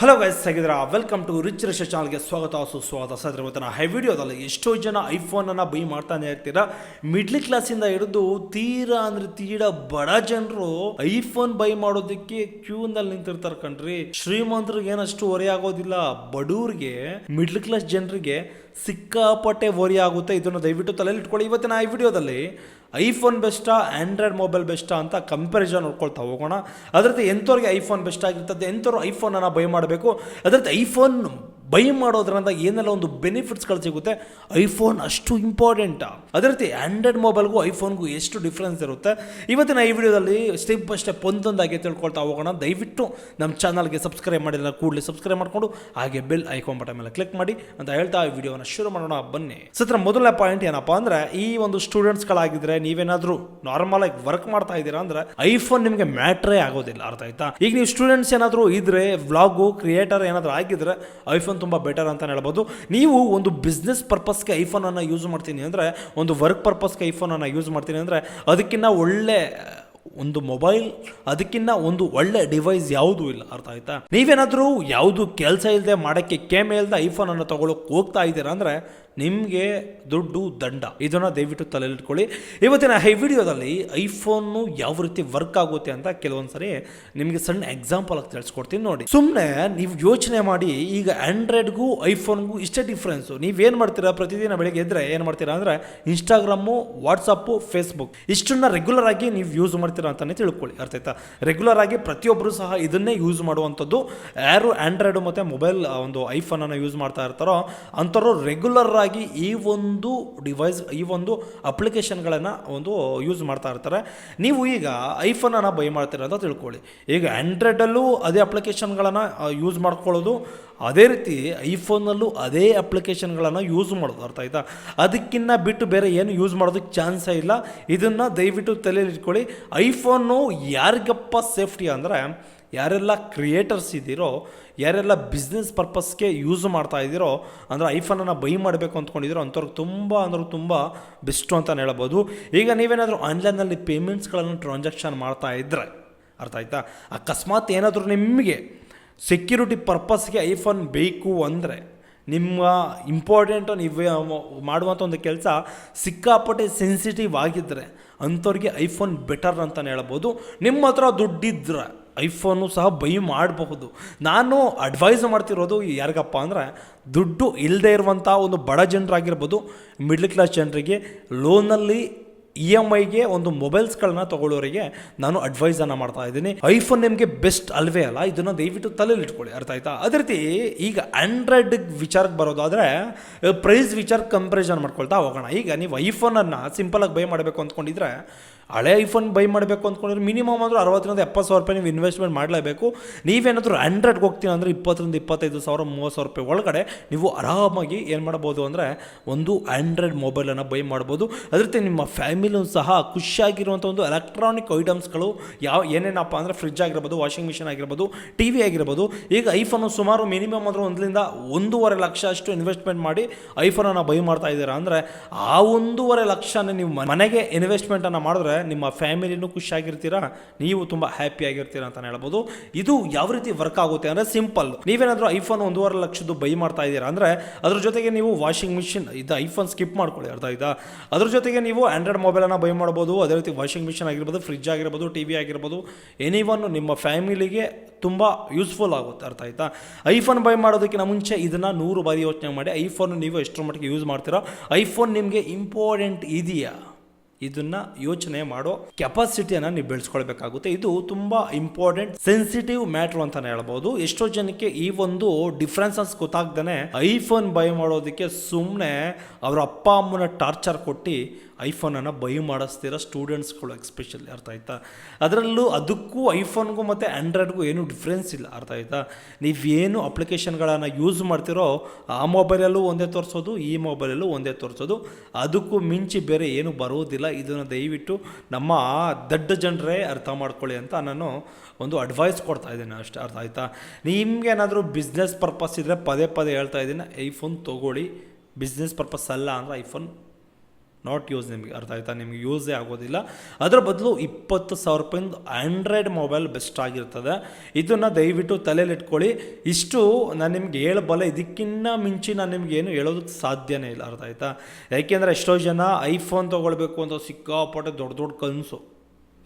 Hello guys, ಹೇಗಿದ್ದೀರಾ? Welcome to rich ರಿಷ ಚಾನಲ್ಗೆ ಸ್ವಾಗತ ಸುಸ್ವಾಗತ. ಸರ್ ಇವತ್ತಿನ ಹೈ ವಿಡಿಯೋದಲ್ಲಿ ಎಷ್ಟೋ ಜನ ಐಫೋನನ್ನು ಬೈ ಮಾಡ್ತಾನೆ ಇರ್ತೀರಾ. ಮಿಡ್ಲ್ ಕ್ಲಾಸಿಂದ ಹಿಡಿದು ತೀರಾ ಬಡ ಜನರು ಐಫೋನ್ ಬೈ ಮಾಡೋದಕ್ಕೆ ಕ್ಯೂನಲ್ಲಿ ನಿಂತಿರ್ತಾರೆ ಕಣ್ರಿ. ಶ್ರೀಮಂತರಿಗೆ ಏನಷ್ಟು ಹೊರೆ ಆಗೋದಿಲ್ಲ, ಬಡವ್ರಿಗೆ ಮಿಡ್ಲ್ ಕ್ಲಾಸ್ ಜನರಿಗೆ ಸಿಕ್ಕಾಪಟ್ಟೆ ಹೊರೆ ಆಗುತ್ತೆ. ಇದನ್ನು ದಯವಿಟ್ಟು ತಲೆಯಲ್ಲಿ ಇಟ್ಕೊಳ್ಳಿ. ಇವತ್ತಿನ ಈ ವಿಡಿಯೋದಲ್ಲಿ ಐಫೋನ್ ಬೆಸ್ಟಾ ಆಂಡ್ರಾಯ್ಡ್ ಮೊಬೈಲ್ ಬೆಸ್ಟಾ ಅಂತ ಕಂಪ್ಯಾರಿಸನ್ ನೋಡ್ಕೊಳ್ತಾ ಹೋಗೋಣ. ಅದರದ್ದು ಎಂಥವ್ರಿಗೆ ಐಫೋನ್ ಬೆಸ್ಟ್ ಆಗಿರ್ತದೆ, ಎಂಥವ್ರು ಐಫೋನನ್ನು ಬೈ ಮಾಡಬೇಕು, ಅದರದ್ದು ಐಫೋನ್ ಬೈ ಮಾಡೋದ್ರಿಂದ ಏನೆಲ್ಲ ಒಂದು ಬೆನಿಫಿಟ್ಸ್ಗಳು ಸಿಗುತ್ತೆ, ಐಫೋನ್ ಅಷ್ಟು ಇಂಪಾರ್ಟೆಂಟಾ, ಅದೇ ರೀತಿ ಆಂಡ್ರಾಯ್ಡ್ ಮೊಬೈಲ್ಗೂ ಐಫೋನ್ಗೂ ಎಷ್ಟು ಡಿಫ್ರೆನ್ಸ್ ಇರುತ್ತೆ, ಇವತ್ತಿನ ಈ ವಿಡಿಯೋದಲ್ಲಿ ಸ್ಟೆಪ್ ಬೈ ಸ್ಟೆಪ್ ಒಂದೊಂದಾಗಿ ತಿಳ್ಕೊಳ್ತಾ ಹೋಗೋಣ. ದಯವಿಟ್ಟು ನಮ್ಮ ಚಾನಲ್ಗೆ ಸಬ್ಸ್ಕ್ರೈಬ್ ಮಾಡಿಲ್ಲ ಕೂಡಲೇ ಸಬ್ಸ್ಕ್ರೈಬ್ ಮಾಡಿಕೊಂಡು ಹಾಗೆ ಬೆಲ್ ಐಕಾನ್ ಬಟನ್ ಮೇಲೆ ಕ್ಲಿಕ್ ಮಾಡಿ ಅಂತ ಹೇಳ್ತಾ ಈ ವಿಡಿಯೋನ ಶುರು ಮಾಡೋಣ. ಬನ್ನಿ. ಸತ್ರ ಮೊದಲನೇ ಪಾಯಿಂಟ್ ಏನಪ್ಪಾ ಅಂದರೆ, ಈ ಒಂದು ಸ್ಟೂಡೆಂಟ್ಸ್ಗಳಾಗಿದ್ರೆ ನೀವೇನಾದರೂ ನಾರ್ಮಲ್ ಆಗಿ ವರ್ಕ್ ಮಾಡ್ತಾ ಇದ್ದೀರಾ ಅಂದರೆ ಐಫೋನ್ ನಿಮಗೆ ಮ್ಯಾಟ್ರೇ ಆಗೋದಿಲ್ಲ. ಅರ್ಥ ಆಯ್ತಾ? ಈಗ ನೀವು ಸ್ಟೂಡೆಂಟ್ಸ್ ಏನಾದರೂ ಇದ್ರೆ, ವ್ಲಾಗು ಕ್ರಿಯೇಟರ್ ಏನಾದರೂ ಆಗಿದ್ರೆ ಐಫೋನ್ ತುಂಬ ಬೆಟರ್ ಅಂತ ಹೇಳ್ಬೋದು. ನೀವು ಒಂದು ಬಿಸ್ನೆಸ್ ಪರ್ಪಸ್ಗೆ ಐಫೋನನ್ನು ಯೂಸ್ ಮಾಡ್ತೀನಿ ಅಂದರೆ, ಒಂದು ವರ್ಕ್ ಪರ್ಪಸ್ಗೆ ಐಫೋನನ್ನು ಯೂಸ್ ಮಾಡ್ತೀನಿ ಅಂದರೆ, ಅದಕ್ಕಿಂತ ಒಳ್ಳೆ ಒಂದು ಮೊಬೈಲ್, ಅದಕ್ಕಿಂತ ಒಂದು ಒಳ್ಳೆ ಡಿವೈಸ್ ಯಾವುದೂ ಇಲ್ಲ. ಅರ್ಥ ಆಯ್ತಾ? ನೀವೇನಾದರೂ ಯಾವುದು ಕೆಲಸ ಇಲ್ಲದೆ ಮಾಡೋಕ್ಕೆ ಕೇಮೆ ಇಲ್ಲದೆ ಐಫೋನನ್ನು ತಗೊಳ್ಳೋಕೆ ಹೋಗ್ತಾ ಇದ್ದೀರಾ ಅಂದರೆ ನಿಮಗೆ ದುಡ್ಡು ದಂಡ. ಇದನ್ನು ದಯವಿಟ್ಟು ತಲೆಯಲ್ಲಿಟ್ಕೊಳ್ಳಿ. ಇವತ್ತಿನ ಈ ವಿಡಿಯೋದಲ್ಲಿ ಐಫೋನು ಯಾವ ರೀತಿ ವರ್ಕ್ ಆಗುತ್ತೆ ಅಂತ ಕೆಲವೊಂದು ಸರಿ ನಿಮಗೆ ಸಣ್ಣ ಎಕ್ಸಾಂಪಲ್ ಆಗಿ ತಿಳಿಸ್ಕೊಡ್ತೀನಿ ನೋಡಿ. ಸುಮ್ಮನೆ ನೀವು ಯೋಚನೆ ಮಾಡಿ, ಈಗ ಆಂಡ್ರಾಯ್ಡ್ಗೂ ಐಫೋನ್ಗೂ ಇಷ್ಟೇ ಡಿಫ್ರೆನ್ಸು. ನೀವೇನು ಮಾಡ್ತೀರಾ? ಪ್ರತಿದಿನ ಬೆಳಗ್ಗೆ ಎದ್ದರೆ ಏನು ಮಾಡ್ತೀರಾ ಅಂದರೆ ಇನ್ಸ್ಟಾಗ್ರಾಮು, ವಾಟ್ಸಪ್ಪು, ಫೇಸ್ಬುಕ್ ಇಷ್ಟನ್ನ ರೆಗ್ಯುಲರ್ ಆಗಿ ನೀವು ಯೂಸ್ ಮಾಡ್ತೀರಾ ಅಂತಲೇ ತಿಳ್ಕೊಳ್ಳಿ. ಅರ್ಥ ಆಯ್ತಾ? ರೆಗ್ಯುಲರ್ ಆಗಿ ಪ್ರತಿಯೊಬ್ಬರು ಸಹ ಇದನ್ನೇ ಯೂಸ್ ಮಾಡುವಂಥದ್ದು. ಯಾರು ಆಂಡ್ರಾಯ್ಡು ಮತ್ತು ಮೊಬೈಲ್ ಒಂದು ಐಫೋನನ್ನು ಯೂಸ್ ಮಾಡ್ತಾ ಇರ್ತಾರೋ ಅಂಥವ್ರು ರೆಗ್ಯುಲರ್ ಆಗಿ ಈ ಒಂದು ಡಿವೈಸ್, ಈ ಒಂದು ಅಪ್ಲಿಕೇಶನ್ಗಳನ್ನು ಒಂದು ಯೂಸ್ ಮಾಡ್ತಾ ಇರ್ತಾರೆ. ನೀವು ಈಗ ಐಫೋನನ್ನು ಬೈ ಮಾಡ್ತೀರ ಅಂತ ತಿಳ್ಕೊಳ್ಳಿ. ಈಗ ಆಂಡ್ರಾಯ್ಡಲ್ಲೂ ಅದೇ ಅಪ್ಲಿಕೇಶನ್ಗಳನ್ನು ಯೂಸ್ ಮಾಡ್ಕೊಳ್ಳೋದು, ಅದೇ ರೀತಿ ಐಫೋನಲ್ಲೂ ಅದೇ ಅಪ್ಲಿಕೇಶನ್ಗಳನ್ನು ಯೂಸ್ ಮಾಡೋದು. ಅರ್ಥ ಆಯ್ತಾ? ಅದಕ್ಕಿಂತ ಬಿಟ್ಟು ಬೇರೆ ಏನು ಯೂಸ್ ಮಾಡೋದಕ್ಕೆ ಚಾನ್ಸೇ ಇಲ್ಲ. ಇದನ್ನು ದಯವಿಟ್ಟು ತಲೆಯಲ್ಲಿ ಇಟ್ಕೊಳ್ಳಿ. ಐಫೋನು ಯಾರಿಗಪ್ಪ ಸೇಫ್ಟಿ ಅಂದರೆ, ಯಾರೆಲ್ಲ ಕ್ರಿಯೇಟರ್ಸ್ ಇದ್ದೀರೋ, ಯಾರೆಲ್ಲ ಬಿಸ್ನೆಸ್ ಪರ್ಪಸ್ಗೆ ಯೂಸ್ ಮಾಡ್ತಾ ಇದ್ದೀರೋ ಅಂದರೆ ಐಫೋನನ್ನು ಬೈ ಮಾಡಬೇಕು ಅಂದ್ಕೊಂಡಿದ್ದೀರೋ ಅಂಥವ್ರಿಗೆ ತುಂಬ ಬೆಸ್ಟು ಅಂತ ಹೇಳ್ಬೋದು. ಈಗ ನೀವೇನಾದರೂ ಆನ್ಲೈನಲ್ಲಿ ಪೇಮೆಂಟ್ಸ್ಗಳನ್ನು ಟ್ರಾನ್ಸಾಕ್ಷನ್ ಮಾಡ್ತಾ ಇದ್ದರೆ, ಅರ್ಥ ಆಯ್ತಾ, ಅಕಸ್ಮಾತ್ ಏನಾದರೂ ನಿಮಗೆ ಸೆಕ್ಯೂರಿಟಿ ಪರ್ಪಸ್ಗೆ ಐಫೋನ್ ಬೇಕು ಅಂದರೆ, ನಿಮ್ಮ ಇಂಪಾರ್ಟೆಂಟು ನೀವು ಮಾಡುವಂಥ ಒಂದು ಕೆಲಸ ಸಿಕ್ಕಾಪಟ್ಟೆ ಸೆನ್ಸಿಟಿವ್ ಆಗಿದ್ದರೆ ಅಂಥವ್ರಿಗೆ ಐಫೋನ್ ಬೆಟರ್ ಅಂತಲೇ ಹೇಳ್ಬೋದು. ನಿಮ್ಮ ಹತ್ರ ದುಡ್ಡಿದ್ರೆ ಐಫೋನು ಸಹ ಬೈ ಮಾಡಬಹುದು. ನಾನು ಅಡ್ವೈಸ್ ಮಾಡ್ತಿರೋದು ಯಾರಿಗಪ್ಪ ಅಂದರೆ, ದುಡ್ಡು ಇಲ್ಲದೆ ಇರುವಂಥ ಒಂದು ಬಡ ಜನರಾಗಿರ್ಬೋದು, ಮಿಡ್ಲ್ ಕ್ಲಾಸ್ ಜನರಿಗೆ ಲೋನಲ್ಲಿ EMIಗೆ ಒಂದು ಮೊಬೈಲ್ಸ್ಗಳನ್ನ ತೊಗೊಳ್ಳೋರಿಗೆ ನಾನು ಅಡ್ವೈಸನ್ನು ಮಾಡ್ತಾ ಇದ್ದೀನಿ. ಐಫೋನ್ ನಿಮಗೆ ಬೆಸ್ಟ್ ಅಲ್ವೇ ಅಲ್ಲ, ಇದನ್ನು ದಯವಿಟ್ಟು ತಲೆಯಲ್ಲಿ ಇಟ್ಕೊಳ್ಳಿ. ಅರ್ಥ ಆಯ್ತಾ? ಅದೇ ರೀತಿ ಈಗ ಆಂಡ್ರಾಯ್ಡ್ ವಿಚಾರಕ್ಕೆ ಬರೋದಾದರೆ ಪ್ರೈಸ್ ವಿಚಾರ ಕಂಪ್ಯಾರಿಸನ್ ಮಾಡ್ಕೊಳ್ತಾ ಹೋಗೋಣ. ಈಗ ನೀವು ಐಫೋನನ್ನು ಸಿಂಪಲಾಗಿ ಬೈ ಮಾಡಬೇಕು ಅಂದ್ಕೊಂಡಿದ್ರೆ, ಹಳೆ ಐಫೋನ್ ಬೈ ಮಾಡಬೇಕು ಅಂದ್ಕೊಂಡಿದ್ರೆ ಮಿನಿಮಮ್ ಆದರೂ 60,000-70,000 ನೀವು ಇನ್ವೆಸ್ಟ್ಮೆಂಟ್ ಮಾಡಲೇಬೇಕು. ನೀವೇನಾದರೂ ಆಂಡ್ರಾಯ್ಡ್ಗೆ ಹೋಗ್ತೀನಿ ಅಂದರೆ 20,000-25,000 30,000 ಒಳಗಡೆ ನೀವು ಆರಾಮಾಗಿ ಏನು ಮಾಡ್ಬೋದು ಅಂದರೆ ಒಂದು ಆಂಡ್ರಾಯ್ಡ್ ಮೊಬೈಲನ್ನು ಬೈ ಮಾಡ್ಬೋದು. ಅದೇ ರೀತಿ ನಿಮ್ಮ ಫ್ಯಾಮಿಲಿಯೂ ಸಹ ಖುಷಿಯಾಗಿರುವಂಥ ಒಂದು ಎಲೆಕ್ಟ್ರಾನಿಕ್ ಐಟಮ್ಸ್ಗಳು ಏನೇನಪ್ಪ ಅಂದರೆ ಫ್ರಿಜ್ ಆಗಿರ್ಬೋದು, ವಾಷಿಂಗ್ ಮಿಷಿನ್ ಆಗಿರ್ಬೋದು, TV ಆಗಿರ್ಬೋದು. ಈಗ ಐಫೋನು ಸುಮಾರು ಮಿನಿಮಮ್ ಆದರೂ 1.5 ಲಕ್ಷ ಅಷ್ಟು ಇನ್ವೆಸ್ಟ್ಮೆಂಟ್ ಮಾಡಿ ಐಫೋನನ್ನು ಬೈ ಮಾಡ್ತಾ ಇದ್ದೀರಾ ಅಂದರೆ, ಆ 1.5 ಲಕ್ಷನ ನೀವು ಮನೆಗೆ ಇನ್ವೆಸ್ಟ್ಮೆಂಟನ್ನು ಮಾಡಿದ್ರೆ ನಿಮ್ಮ ಫ್ಯಾಮಿಲಿನೂ ಖುಷಿಯಾಗಿರ್ತೀರಾ, ನೀವು ತುಂಬ ಹ್ಯಾಪಿಯಾಗಿರ್ತೀರಾ ಅಂತ ಹೇಳ್ಬೋದು. ಇದು ಯಾವ ರೀತಿ ವರ್ಕ್ ಆಗುತ್ತೆ ಅಂದರೆ ಸಿಂಪಲ್. ನೀವೇನಾದರೂ ಐಫೋನ್ 1.5 ಲಕ್ಷದ್ದು ಬೈ ಮಾಡ್ತಾ ಇದ್ದೀರಾ ಅಂದರೆ ಅದ್ರ ಜೊತೆಗೆ ನೀವು ವಾಷಿಂಗ್ ಮಿಷಿನ್, ಇದು ಐಫೋನ್ ಸ್ಕಿಪ್ ಮಾಡ್ಕೊಳ್ಳಿ. ಅರ್ಥ ಆಯ್ತಾ? ಅದ್ರ ಜೊತೆಗೆ ನೀವು ಆಂಡ್ರಾಯ್ಡ್ ಮೊಬೈಲನ್ನು ಬೈ ಮಾಡ್ಬೋದು. ಅದೇ ರೀತಿ ವಾಷಿಂಗ್ ಮಿಷಿನ್ ಆಗಿರ್ಬೋದು, ಫ್ರಿಜ್ ಆಗಿರ್ಬೋದು, TV ಆಗಿರ್ಬೋದು, ಎನಿವನ್ ನಿಮ್ಮ ಫ್ಯಾಮಿಲಿಗೆ ತುಂಬ ಯೂಸ್ಫುಲ್ ಆಗುತ್ತೆ. ಅರ್ಥ ಆಯ್ತಾ? ಐಫೋನ್ ಬೈ ಮಾಡೋದಕ್ಕಿಂತ ಮುಂಚೆ ಇದನ್ನು 100 ಬಾರಿ ಯೋಚನೆ ಮಾಡಿ. ಐಫೋನ್ ನೀವು ಎಷ್ಟರ ಮಟ್ಟಿಗೆ ಯೂಸ್ ಮಾಡ್ತೀರಾ, ಐಫೋನ್ ನಿಮಗೆ ಇಂಪಾರ್ಟೆಂಟ್ ಇದೆಯಾ, ಇದನ್ನು ಯೋಚನೆ ಮಾಡೋ ಕೆಪಾಸಿಟಿಯನ್ನು ನೀವು ಬೆಳೆಸ್ಕೊಳ್ಬೇಕಾಗುತ್ತೆ. ಇದು ತುಂಬ ಇಂಪಾರ್ಟೆಂಟ್ ಸೆನ್ಸಿಟಿವ್ ಮ್ಯಾಟ್ರ್ ಅಂತಲೇ ಹೇಳ್ಬೋದು. ಎಷ್ಟೋ ಜನಕ್ಕೆ ಈ ಒಂದು ಡಿಫ್ರೆನ್ಸಸ್ ಗೊತ್ತಾಗ್ದೇ ಐಫೋನ್ ಬೈ ಮಾಡೋದಕ್ಕೆ ಸುಮ್ಮನೆ ಅವರ ಅಪ್ಪ ಅಮ್ಮನ ಟಾರ್ಚರ್ ಕೊಟ್ಟು ಐಫೋನನ್ನು ಬೈ ಮಾಡಿಸ್ತೀರ ಸ್ಟೂಡೆಂಟ್ಸ್ಗಳು ಎಸ್ಪೆಷಲಿ. ಅರ್ಥ ಆಯ್ತಾ? ಅದರಲ್ಲೂ ಅದಕ್ಕೂ ಐಫೋನ್ಗೂ ಮತ್ತು ಆಂಡ್ರಾಯ್ಡ್ಗೂ ಏನೂ ಡಿಫ್ರೆನ್ಸ್ ಇಲ್ಲ. ಅರ್ಥ ಆಯ್ತಾ? ನೀವೇನು ಅಪ್ಲಿಕೇಶನ್ಗಳನ್ನು ಯೂಸ್ ಮಾಡ್ತಿರೋ ಆ ಮೊಬೈಲಲ್ಲೂ ಒಂದೇ ತೋರಿಸೋದು, ಈ ಮೊಬೈಲಲ್ಲೂ ಒಂದೇ ತೋರಿಸೋದು, ಅದಕ್ಕೂ ಮಿಂಚಿ ಬೇರೆ ಏನೂ ಬರೋದಿಲ್ಲ. ಇದನ್ನು ದಯವಿಟ್ಟು ನಮ್ಮ ದಡ್ಡ ಜನರೇ ಅರ್ಥ ಮಾಡ್ಕೊಳ್ಳಿ ಅಂತ ನಾನು ಒಂದು ಅಡ್ವೈಸ್ ಕೊಡ್ತಾ ಇದ್ದೀನಿ ಅಷ್ಟೇ. ಅರ್ಥ ಆಯ್ತಾ? ನಿಮ್ಗೇನಾದರೂ ಬಿಸ್ನೆಸ್ ಪರ್ಪಸ್ ಇದ್ದರೆ ಪದೇ ಹೇಳ್ತಾ ಇದ್ದೀನಿ, ಐಫೋನ್ ತೊಗೊಳ್ಳಿ. ಬಿಸ್ನೆಸ್ ಪರ್ಪಸ್ ಅಲ್ಲ ಅಂದರೆ ಐಫೋನ್ ನಾಟ್ ಯೂಸ್. ನಿಮಗೆ ಅರ್ಥ ಆಯ್ತಾ, ನಿಮಗೆ ಯೂಸೇ ಆಗೋದಿಲ್ಲ. ಅದರ ಬದಲು 20,000 ರೂಪಾಯಿಂದ ಆ್ಯಂಡ್ರಾಯ್ಡ್ ಮೊಬೈಲ್ ಬೆಸ್ಟ್ ಆಗಿರ್ತದೆ. ಇದನ್ನು ದಯವಿಟ್ಟು ತಲೆಯಲ್ಲಿ ಇಟ್ಕೊಳ್ಳಿ. ಇಷ್ಟು ನಾನು ನಿಮ್ಗೆ ಹೇಳಬಲ್ಲ, ಇದಕ್ಕಿಂತ ಮಿಂಚಿ ನಾನು ನಿಮ್ಗೆ ಏನು ಹೇಳೋದಕ್ಕೆ ಸಾಧ್ಯನೇ ಇಲ್ಲ. ಅರ್ಥ ಆಯ್ತಾ, ಯಾಕೆಂದರೆ ಎಷ್ಟೋ ಜನ ಐಫೋನ್ ತೊಗೊಳ್ಬೇಕು ಅಂತ ಸಿಕ್ಕಾಪಟ್ಟೆ ದೊಡ್ಡ ದೊಡ್ಡ ಕನಸು.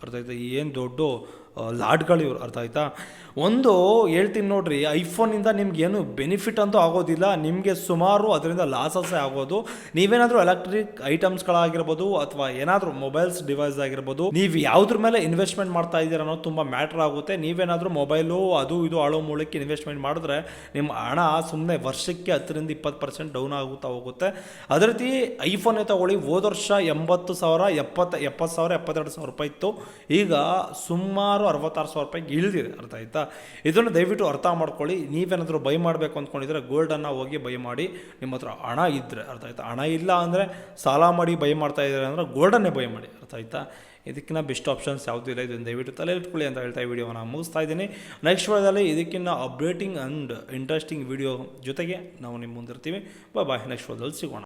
ಅರ್ಥ ಆಯ್ತಾ, ಏನು ದೊಡ್ಡ ಲಾಡ್ಗಳು ಇವರು. ಅರ್ಥ ಆಯ್ತಾ, ಒಂದು ಹೇಳ್ತೀನಿ ನೋಡ್ರಿ, ಐಫೋನಿಂದ ನಿಮ್ಗೇನು ಬೆನಿಫಿಟ್ ಅಂತೂ ಆಗೋದಿಲ್ಲ, ನಿಮಗೆ ಸುಮಾರು ಅದರಿಂದ ಲಾಸಸ್ಸೇ ಆಗೋದು. ನೀವೇನಾದರೂ ಎಲೆಕ್ಟ್ರಿಕ್ ಐಟಮ್ಸ್ಗಳಾಗಿರ್ಬೋದು ಅಥವಾ ಏನಾದರೂ ಮೊಬೈಲ್ಸ್ ಡಿವೈಸ್ ಆಗಿರ್ಬೋದು, ನೀವು ಯಾವುದ್ರ ಮೇಲೆ ಇನ್ವೆಸ್ಟ್ಮೆಂಟ್ ಮಾಡ್ತಾ ಇದ್ದೀರ ಅನ್ನೋದು ತುಂಬ ಮ್ಯಾಟ್ರ್ ಆಗುತ್ತೆ. ನೀವೇನಾದರೂ ಮೊಬೈಲು ಅದು ಇದು ಆಳೋ ಮೂಲಕ್ಕೆ ಇನ್ವೆಸ್ಟ್ಮೆಂಟ್ ಮಾಡಿದ್ರೆ ನಿಮ್ಮ ಹಣ ಸುಮ್ಮನೆ ವರ್ಷಕ್ಕೆ 10% 20% ಡೌನ್ ಆಗುತ್ತಾ ಹೋಗುತ್ತೆ. ಅದೇ ರೀತಿ ಐಫೋನೇ ತಗೊಳ್ಳಿ, ಹೋದ ವರ್ಷ 80,000 70,000 72,000 ರೂಪಾಯಿ ಇತ್ತು, ಈಗ ಸುಮಾರು 66,000 ರೂಪಾಯಿಗೆ ಇಳಿದಿದೆ. ಅರ್ಥ ಆಯ್ತಾ, ಇದನ್ನು ದಯವಿಟ್ಟು ಅರ್ಥ ಮಾಡ್ಕೊಳ್ಳಿ. ನೀವೇನಾದರೂ ಬೈ ಮಾಡಬೇಕು ಅಂದ್ಕೊಂಡಿದ್ರೆ ಗೋಲ್ಡನ್ನು ಹೋಗಿ ಬೈ ಮಾಡಿ, ನಿಮ್ಮ ಹತ್ರ ಹಣ ಇದ್ದರೆ. ಅರ್ಥ ಆಯ್ತಾ, ಹಣ ಇಲ್ಲ ಅಂದರೆ ಸಾಲ ಮಾಡಿ ಬೈ ಮಾಡ್ತಾ ಇದ್ದಾರೆ ಅಂದರೆ ಗೋಲ್ಡನ್ನೇ ಬೈ ಮಾಡಿ. ಅರ್ಥ ಆಯ್ತಾ, ಇದಕ್ಕಿಂತ ಬೆಸ್ಟ್ ಆಪ್ಷನ್ಸ್ ಯಾವುದೂ ಇಲ್ಲ. ಇದನ್ನು ದಯವಿಟ್ಟು ತಲೆ ಇಟ್ಕೊಳ್ಳಿ ಅಂತ ಹೇಳ್ತಾ ಈ ವಿಡಿಯೋನ ಮುಗಿಸ್ತಾ ಇದ್ದೀನಿ. ನೆಕ್ಸ್ಟ್ ವಿಡಿಯೋದಲ್ಲಿ ಇದಕ್ಕಿಂತ ಅಪ್ಡೇಟಿಂಗ್ ಆ್ಯಂಡ್ ಇಂಟ್ರೆಸ್ಟಿಂಗ್ ವಿಡಿಯೋ ಜೊತೆಗೆ ನಾವು ನಿಮ್ಮ ಮುಂದಿರ್ತೀವಿ. ಬಾಯ್. ನೆಕ್ಸ್ಟ್ ವಿಡಿಯೋದಲ್ಲಿ ಸಿಗೋಣ.